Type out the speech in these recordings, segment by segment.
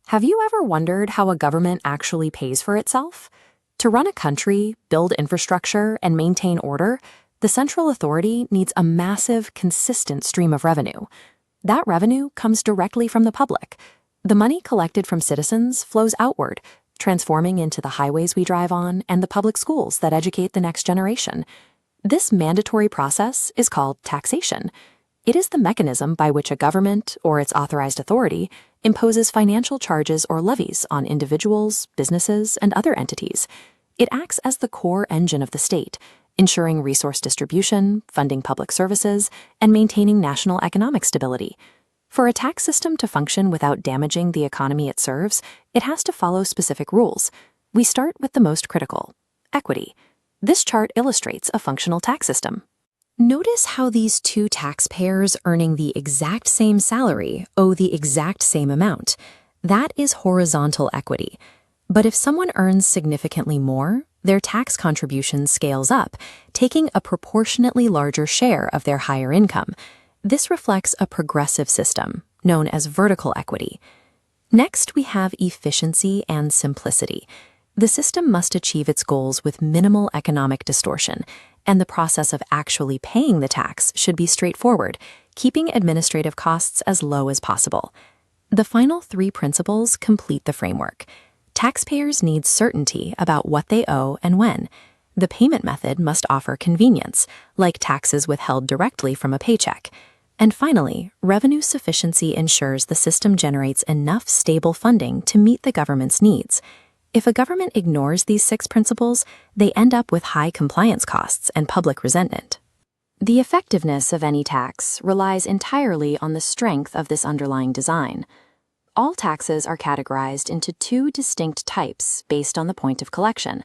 Have you ever wondered how a government actually pays for itself? To run a country, build infrastructure, and maintain order, the central authority needs a massive, consistent stream of revenue. That revenue comes directly from the public. The money collected from citizens flows outward, transforming into the highways we drive on and the public schools that educate the next generation. This mandatory process is called taxation. It is the mechanism by which a government, or its authorized authority, imposes financial charges or levies on individuals, businesses, and other entities. It acts as the core engine of the state, ensuring resource distribution, funding public services, and maintaining national economic stability. For a tax system to function without damaging the economy it serves, it has to follow specific rules. We start with the most critical: equity. This chart illustrates a functional tax system. Notice how these two taxpayers earning the exact same salary owe the exact same amount. That is horizontal equity. But if someone earns significantly more, their tax contribution scales up, taking a proportionately larger share of their higher income. This reflects a progressive system, known as vertical equity. Next, we have efficiency and simplicity. The system must achieve its goals with minimal economic distortion, and the process of actually paying the tax should be straightforward, keeping administrative costs as low as possible. The final three principles complete the framework. Taxpayers need certainty about what they owe and when. The payment method must offer convenience, like taxes withheld directly from a paycheck. And finally, revenue sufficiency ensures the system generates enough stable funding to meet the government's needs. If a government ignores these 6 principles, they end up with high compliance costs and public resentment. The effectiveness of any tax relies entirely on the strength of this underlying design. All taxes are categorized into 2 distinct types based on the point of collection.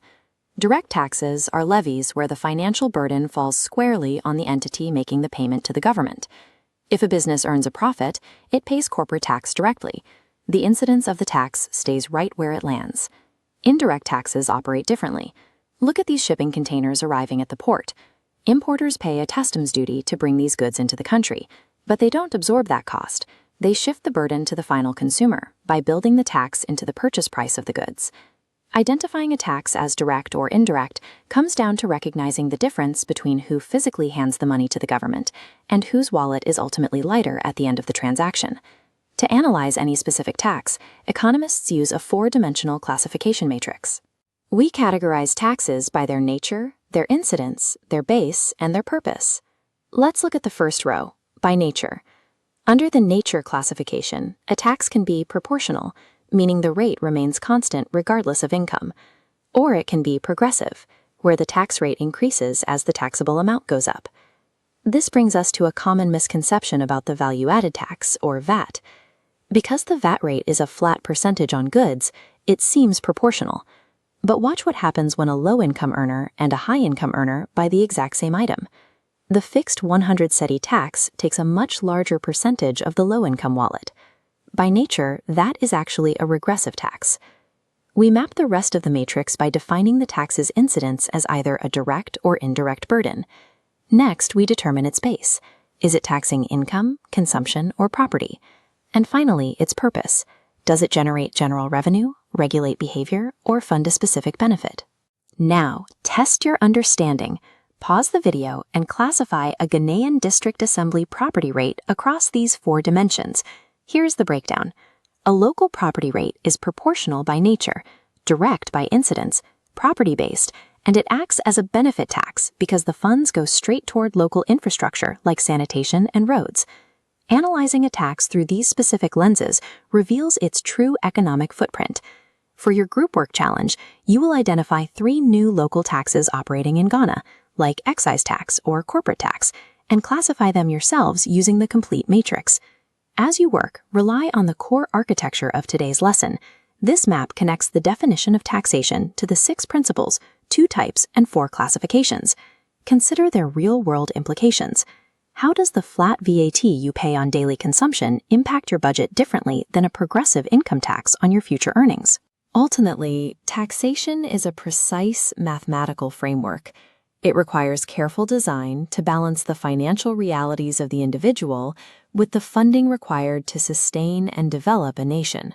Direct taxes are levies where the financial burden falls squarely on the entity making the payment to the government. If a business earns a profit, it pays corporate tax directly. The incidence of the tax stays right where it lands. Indirect taxes operate differently. Look at these shipping containers arriving at the port. Importers pay a customs duty to bring these goods into the country, but they don't absorb that cost. They shift the burden to the final consumer by building the tax into the purchase price of the goods. Identifying a tax as direct or indirect comes down to recognizing the difference between who physically hands the money to the government and whose wallet is ultimately lighter at the end of the transaction. To analyze any specific tax, economists use a 4-dimensional classification matrix. We categorize taxes by their nature, their incidence, their base, and their purpose. Let's look at the first row, by nature. Under the nature classification, a tax can be proportional, meaning the rate remains constant regardless of income. Or it can be progressive, where the tax rate increases as the taxable amount goes up. This brings us to a common misconception about the value-added tax, or VAT. Because the VAT rate is a flat percentage on goods, it seems proportional. But watch what happens when a low-income earner and a high-income earner buy the exact same item. The fixed 100 SETI tax takes a much larger percentage of the low-income wallet. By nature, that is actually a regressive tax. We map the rest of the matrix by defining the tax's incidence as either a direct or indirect burden. Next, we determine its base. Is it taxing income, consumption, or property? And finally, its purpose. Does it generate general revenue, regulate behavior, or fund a specific benefit? Now, test your understanding. Pause the video and classify a Ghanaian District Assembly property rate across these 4 dimensions. Here's the breakdown. A local property rate is proportional by nature, direct by incidence, property-based, and it acts as a benefit tax because the funds go straight toward local infrastructure like sanitation and roads. Analyzing a tax through these specific lenses reveals its true economic footprint. For your group work challenge, you will identify 3 new local taxes operating in Ghana, like excise tax or corporate tax, and classify them yourselves using the complete matrix. As you work, rely on the core architecture of today's lesson. This map connects the definition of taxation to the 6 principles, 2 types, and 4 classifications. Consider their real-world implications. How does the flat VAT you pay on daily consumption impact your budget differently than a progressive income tax on your future earnings? Ultimately, taxation is a precise mathematical framework. It requires careful design to balance the financial realities of the individual with the funding required to sustain and develop a nation.